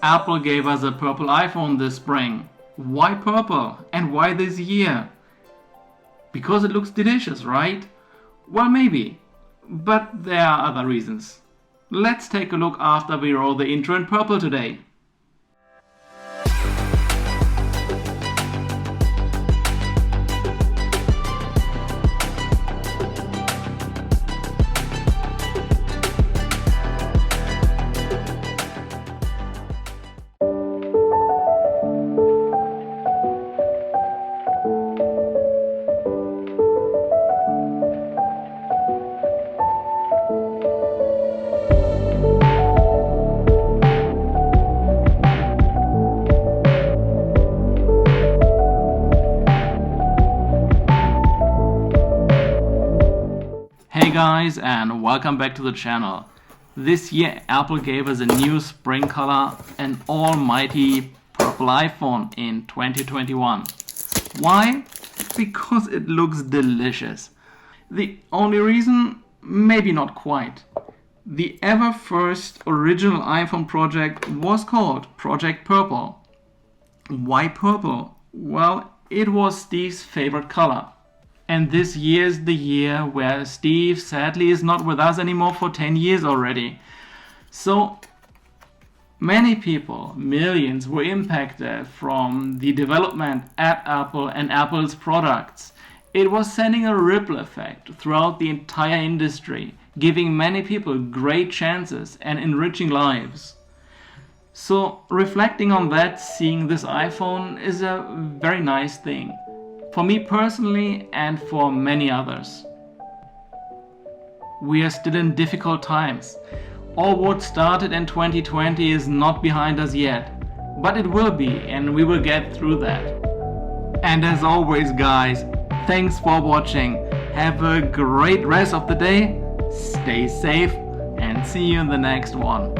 Apple gave us a purple iPhone this spring. Why purple? And why this year? Because it looks delicious, right? Well, maybe. But there are other reasons. Let's take a look after we roll the intro in purple today. Hey guys, and welcome back to the channel. This year Apple gave us a new spring color, an almighty purple iPhone in 2021. Why? Because it looks delicious. The only reason? Maybe not quite. The ever first original iPhone project was called Project Purple. Why purple? Well, it was Steve's favorite color. And this year's the year where Steve sadly is not with us anymore for 10 years already. So many people, millions, were impacted from the development at Apple and Apple's products. It was sending a ripple effect throughout the entire industry, giving many people great chances and enriching lives. So reflecting on that, seeing this iPhone is a very nice thing. For me personally and for many others. We are still in difficult times. All what started in 2020 is not behind us yet, but it will be, and we will get through that. And as always guys, thanks for watching. Have a great rest of the day, stay safe, and see you in the next one.